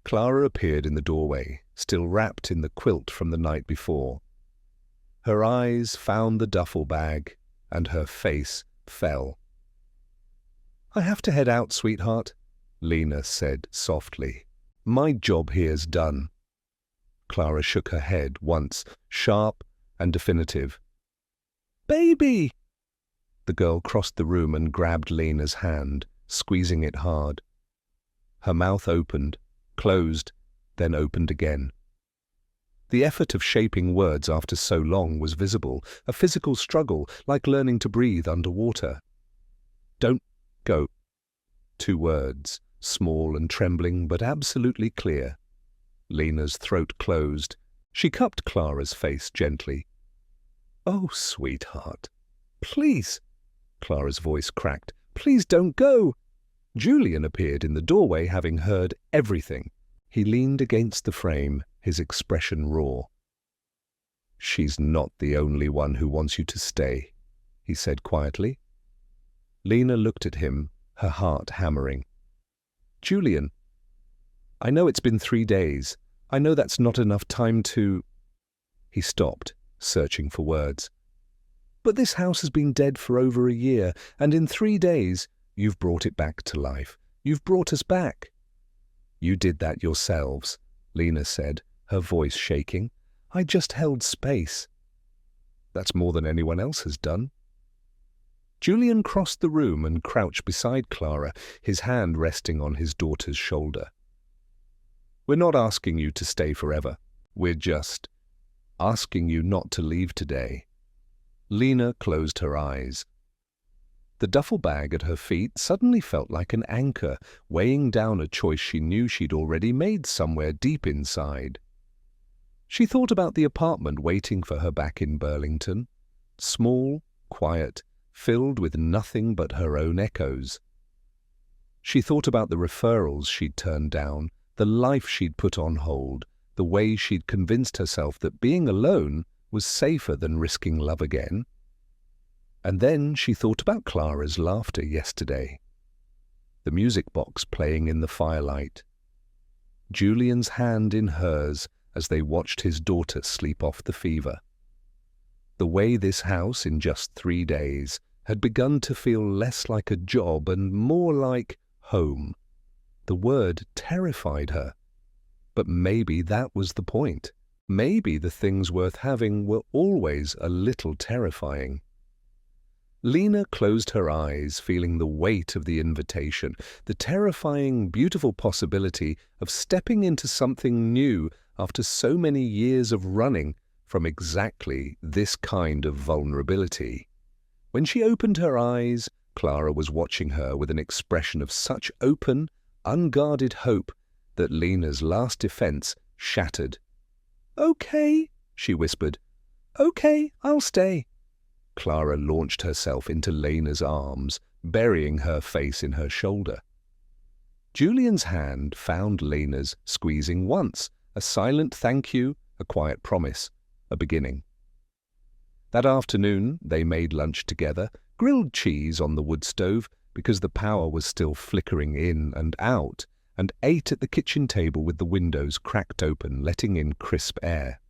Clara appeared in the doorway, still wrapped in the quilt from the night before. Her eyes found the duffel bag, and her face fell. "I have to head out, sweetheart," Lena said softly. "My job here's done." Clara shook her head once, sharp and definitive. "Baby!" The girl crossed the room and grabbed Lena's hand, squeezing it hard. Her mouth opened, closed, then opened again. The effort of shaping words after so long was visible, a physical struggle, like learning to breathe underwater. "Don't go." 2 words, small and trembling but absolutely clear. Lena's throat closed. She cupped Clara's face gently. "Oh, sweetheart, please." Clara's voice cracked. "Please don't go." Julian appeared in the doorway, having heard everything. He leaned against the frame, his expression raw. "She's not the only one who wants you to stay," he said quietly. Lena looked at him, her heart hammering. "Julian, I know it's been 3 days. I know that's not enough time to—" He stopped, searching for words. "But this house has been dead for over a year, and in 3 days, you've brought it back to life. You've brought us back." "You did that yourselves," Lena said, her voice shaking. "I just held space." "That's more than anyone else has done." Julian crossed the room and crouched beside Clara, his hand resting on his daughter's shoulder. "We're not asking you to stay forever. We're just asking you not to leave today." Lena closed her eyes. The duffel bag at her feet suddenly felt like an anchor, weighing down a choice she knew she'd already made somewhere deep inside. She thought about the apartment waiting for her back in Burlington. Small, quiet, filled with nothing but her own echoes. She thought about the referrals she'd turned down, the life she'd put on hold, the way she'd convinced herself that being alone was safer than risking love again. And then she thought about Clara's laughter yesterday, the music box playing in the firelight, Julian's hand in hers as they watched his daughter sleep off the fever. The way this house, in just 3 days, had begun to feel less like a job and more like home. The word terrified her. But maybe that was the point. Maybe the things worth having were always a little terrifying. Lena closed her eyes, feeling the weight of the invitation, the terrifying, beautiful possibility of stepping into something new after so many years of running from exactly this kind of vulnerability. When she opened her eyes, Clara was watching her with an expression of such open, unguarded hope that Lena's last defense shattered. "Okay," she whispered. "Okay, I'll stay." Clara launched herself into Lena's arms, burying her face in her shoulder. Julian's hand found Lena's, squeezing once, a silent thank you, a quiet promise, a beginning. That afternoon they made lunch together, grilled cheese on the wood stove because the power was still flickering in and out, and ate at the kitchen table with the windows cracked open, letting in crisp air.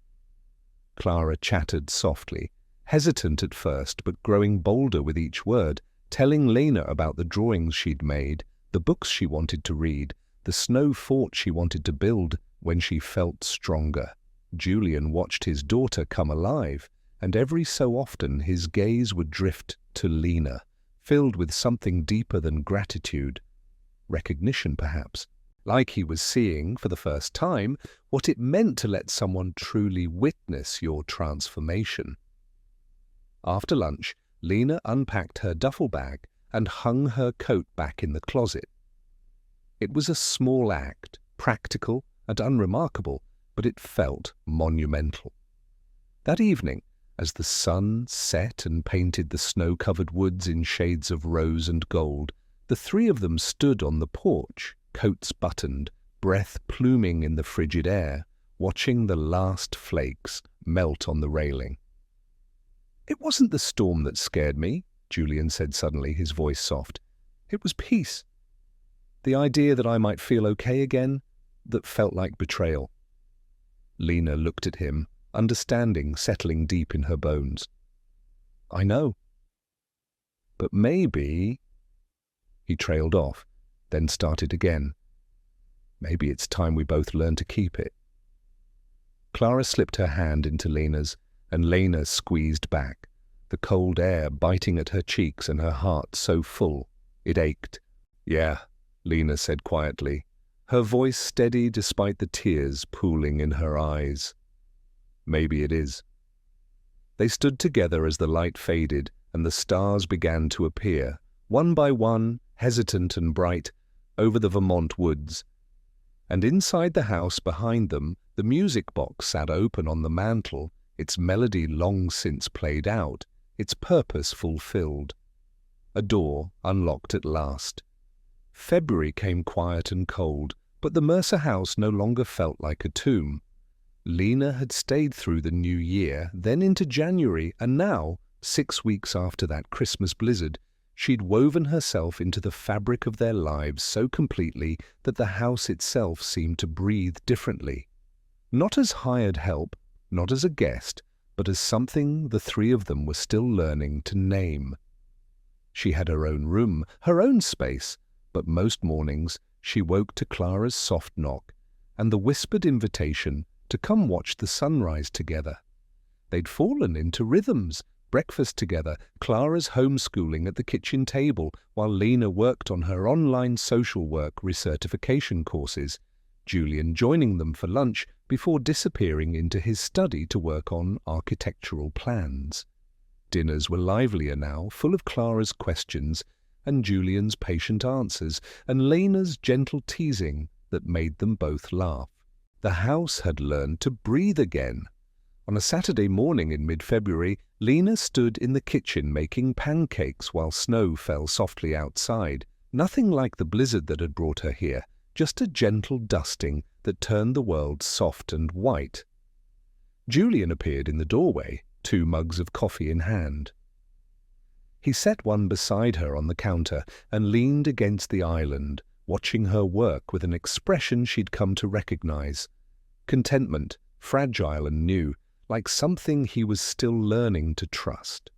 Clara chattered softly, hesitant at first but growing bolder with each word, telling Lena about the drawings she'd made, the books she wanted to read, the snow fort she wanted to build when she felt stronger. Julian watched his daughter come alive, and every so often his gaze would drift to Lena, filled with something deeper than gratitude, recognition perhaps, like he was seeing, for the first time, what it meant to let someone truly witness your transformation. After lunch, Lena unpacked her duffel bag and hung her coat back in the closet. It was a small act, practical and unremarkable, but it felt monumental. That evening, as the sun set and painted the snow-covered woods in shades of rose and gold, the three of them stood on the porch, coats buttoned, breath pluming in the frigid air, watching the last flakes melt on the railing. "It wasn't the storm that scared me," Julian said suddenly, his voice soft. "It was peace. The idea that I might feel okay again, that felt like betrayal." Lena looked at him, understanding settling deep in her bones. "I know. But maybe—" He trailed off, then started again. "Maybe it's time we both learn to keep it." Clara slipped her hand into Lena's, and Lena squeezed back, the cold air biting at her cheeks and her heart so full it ached. "Yeah," Lena said quietly, her voice steady despite the tears pooling in her eyes. "Maybe it is." They stood together as the light faded and the stars began to appear, one by one, hesitant and bright, over the Vermont woods. And inside the house behind them, the music box sat open on the mantel, its melody long since played out, its purpose fulfilled. A door unlocked at last. February came quiet and cold, but the Mercer house no longer felt like a tomb. Lena had stayed through the new year, then into January, and now, 6 weeks after that Christmas blizzard, she'd woven herself into the fabric of their lives so completely that the house itself seemed to breathe differently. Not as hired help, not as a guest, but as something the three of them were still learning to name. She had her own room, her own space, but most mornings she woke to Clara's soft knock and the whispered invitation to come watch the sunrise together. They'd fallen into rhythms, breakfast together, Clara's homeschooling at the kitchen table while Lena worked on her online social work recertification courses, Julian joining them for lunch before disappearing into his study to work on architectural plans. Dinners were livelier now, full of Clara's questions and Julian's patient answers and Lena's gentle teasing that made them both laugh. The house had learned to breathe again. On a Saturday morning in mid-February, Lena stood in the kitchen making pancakes while snow fell softly outside. Nothing like the blizzard that had brought her here, just a gentle dusting that turned the world soft and white. Julian appeared in the doorway, 2 mugs of coffee in hand. He set one beside her on the counter and leaned against the island, watching her work with an expression she'd come to recognize. Contentment, fragile and new, like something he was still learning to trust.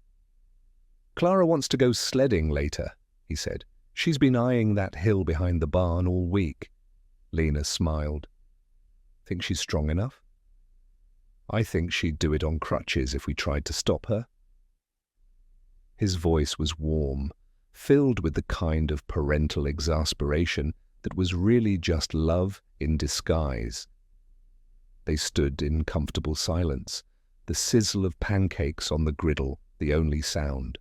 "Clara wants to go sledding later," he said. She's been eyeing that hill behind the barn all week. Lena smiled. Think she's strong enough? I think she'd do it on crutches if we tried to stop her. His voice was warm, filled with the kind of parental exasperation that was really just love in disguise. They stood in comfortable silence, the sizzle of pancakes on the griddle the only sound.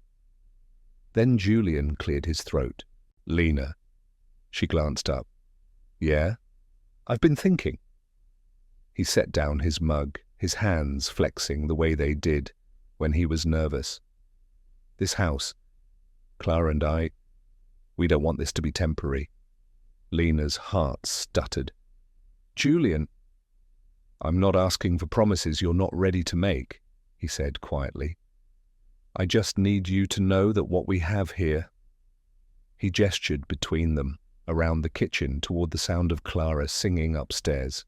Then Julian cleared his throat. Lena. She glanced up. Yeah? I've been thinking. He set down his mug, his hands flexing the way they did when he was nervous. This house, Clara and I, we don't want this to be temporary. Lena's heart stuttered. Julian, I'm not asking for promises you're not ready to make, he said quietly. I just need you to know that what we have here. He gestured between them, around the kitchen toward the sound of Clara singing upstairs.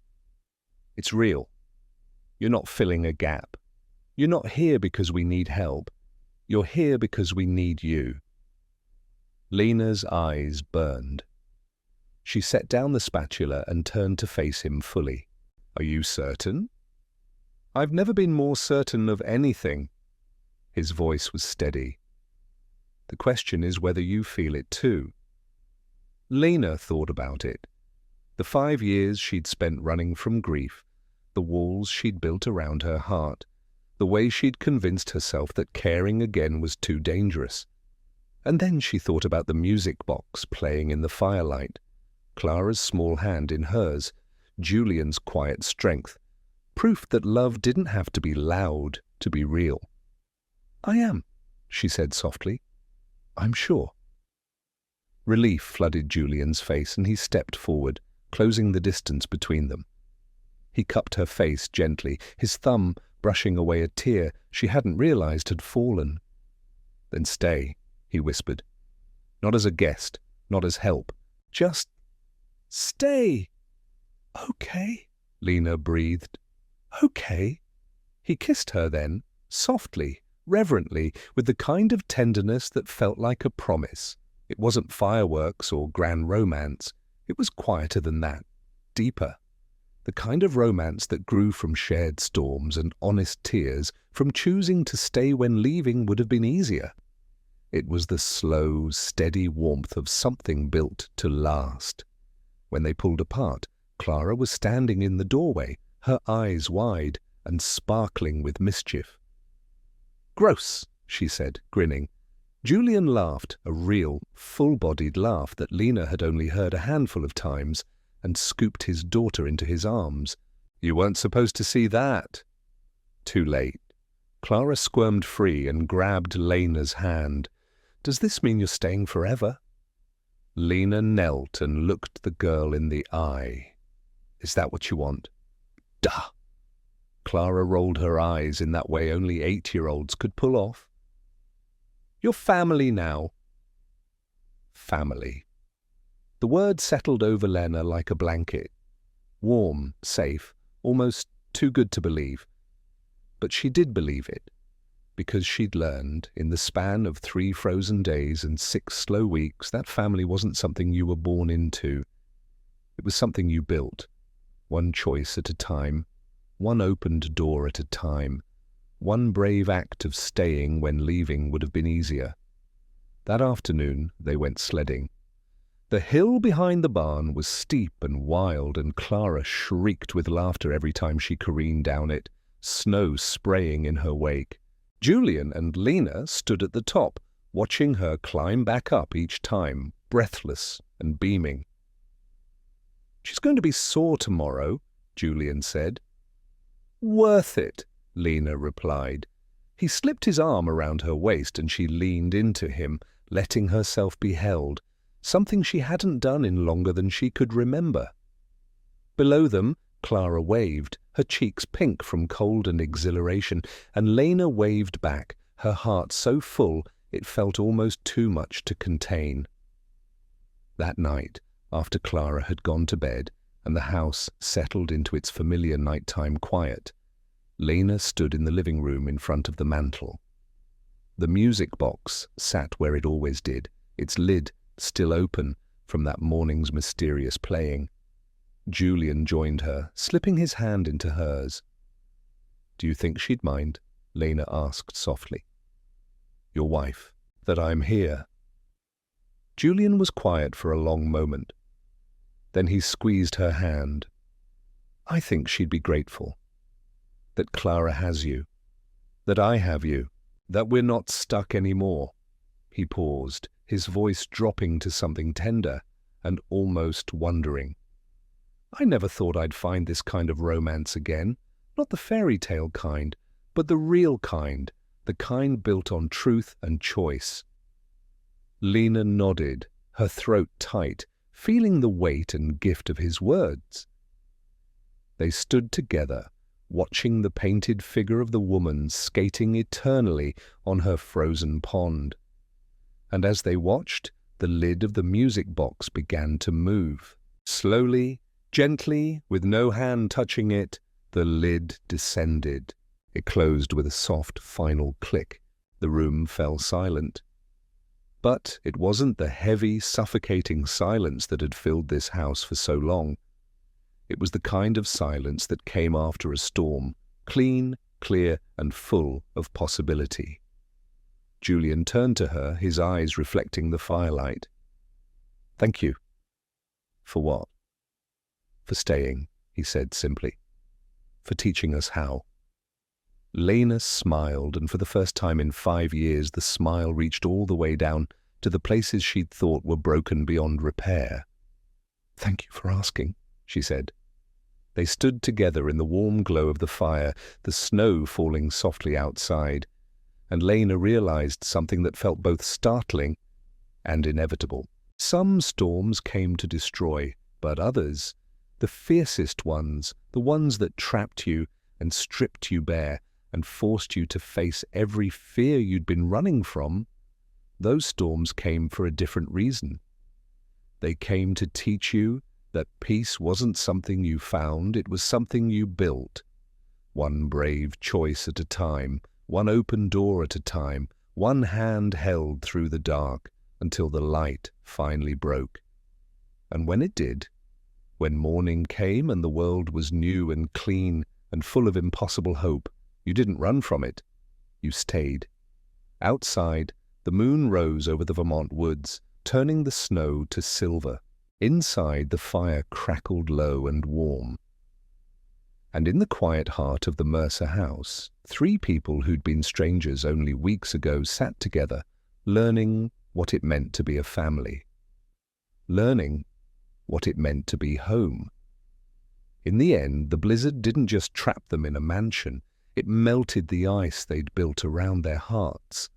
It's real. You're not filling a gap. You're not here because we need help. You're here because we need you. Lena's eyes burned. She set down the spatula and turned to face him fully. Are you certain? I've never been more certain of anything. His voice was steady. The question is whether you feel it too. Lena thought about it. The 5 years she'd spent running from grief, the walls she'd built around her heart, the way she'd convinced herself that caring again was too dangerous. And then she thought about the music box playing in the firelight, Clara's small hand in hers, Julian's quiet strength, proof that love didn't have to be loud to be real. I am, she said softly. I'm sure. Relief flooded Julian's face and he stepped forward, closing the distance between them. He cupped her face gently, his thumb brushing away a tear she hadn't realized had fallen. Then stay, he whispered. Not as a guest, not as help. Just stay. Okay, Lena breathed. Okay. He kissed her then, softly, reverently, with the kind of tenderness that felt like a promise. It wasn't fireworks or grand romance. It was quieter than that, deeper. The kind of romance that grew from shared storms and honest tears, from choosing to stay when leaving would have been easier. It was the slow, steady warmth of something built to last. When they pulled apart, Clara was standing in the doorway, her eyes wide and sparkling with mischief. Gross, she said, grinning. Julian laughed, a real, full-bodied laugh that Lena had only heard a handful of times, and scooped his daughter into his arms. You weren't supposed to see that. Too late. Clara squirmed free and grabbed Lena's hand. Does this mean you're staying forever? Lena knelt and looked the girl in the eye. Is that what you want? Duh! Clara rolled her eyes in that way only 8-year-olds could pull off. You're family now. Family. The word settled over Lena like a blanket. Warm, safe, almost too good to believe. But she did believe it, because she'd learned, in the span of 3 frozen days and 6 slow weeks, that family wasn't something you were born into. It was something you built, one choice at a time, one opened door at a time, one brave act of staying when leaving would have been easier. That afternoon they went sledding. The hill behind the barn was steep and wild, and Clara shrieked with laughter every time she careened down it, snow spraying in her wake. Julian and Lena stood at the top, watching her climb back up each time, breathless and beaming. She's going to be sore tomorrow, Julian said. Worth it, Lena replied. He slipped his arm around her waist and she leaned into him, letting herself be held, something she hadn't done in longer than she could remember. Below them, Clara waved, her cheeks pink from cold and exhilaration, and Lena waved back, her heart so full it felt almost too much to contain. That night, after Clara had gone to bed and the house settled into its familiar nighttime quiet, Lena stood in the living room in front of the mantel. The music box sat where it always did, its lid still open from that morning's mysterious playing. Julian joined her, slipping his hand into hers. "Do you think she'd mind?" Lena asked softly. "Your wife, that I'm here?" Julian was quiet for a long moment. Then he squeezed her hand. "I think she'd be grateful. That Clara has you. That I have you. That we're not stuck anymore." He paused, his voice dropping to something tender and almost wondering. "I never thought I'd find this kind of romance again. Not the fairy tale kind, but the real kind, the kind built on truth and choice." Lena nodded, her throat tight, feeling the weight and gift of his words. They stood together, watching the painted figure of the woman skating eternally on her frozen pond. And as they watched, the lid of the music box began to move. Slowly, gently, with no hand touching it, the lid descended. It closed with a soft final click. The room fell silent. But it wasn't the heavy, suffocating silence that had filled this house for so long. It was the kind of silence that came after a storm, clean, clear, and full of possibility. Julian turned to her, his eyes reflecting the firelight. "Thank you." "For what?" "For staying," he said simply. "For teaching us how." Lena smiled, and for the first time in 5 years the smile reached all the way down to the places she'd thought were broken beyond repair. "Thank you for asking," she said. They stood together in the warm glow of the fire, the snow falling softly outside, and Lena realized something that felt both startling and inevitable. Some storms came to destroy, but others, the fiercest ones, the ones that trapped you and stripped you bare and forced you to face every fear you'd been running from, those storms came for a different reason. They came to teach you that peace wasn't something you found, it was something you built. One brave choice at a time, one open door at a time, one hand held through the dark until the light finally broke. And when it did, when morning came and the world was new and clean and full of impossible hope, you didn't run from it. You stayed. Outside, the moon rose over the Vermont woods, turning the snow to silver. Inside, the fire crackled low and warm. And in the quiet heart of the Mercer house, 3 people who'd been strangers only weeks ago sat together, learning what it meant to be a family. Learning what it meant to be home. In the end, the blizzard didn't just trap them in a mansion, it melted the ice they'd built around their hearts.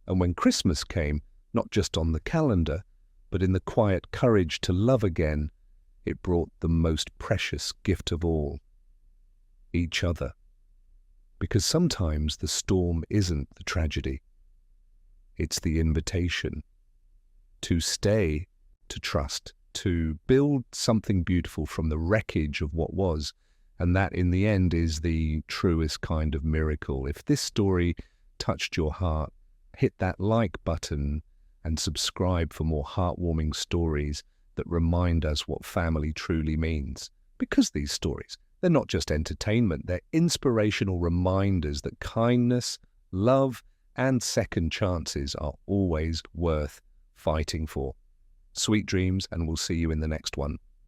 And when Christmas came, not just on the calendar, but in the quiet courage to love again, it brought the most precious gift of all: each other. Because sometimes the storm isn't the tragedy. It's the invitation to stay, to trust, to build something beautiful from the wreckage of what was. And that, in the end, is the truest kind of miracle. If this story touched your heart, hit that like button and subscribe for more heartwarming stories that remind us what family truly means. Because these stories, they're not just entertainment, they're inspirational reminders that kindness, love, and second chances are always worth fighting for. Sweet dreams, and we'll see you in the next one.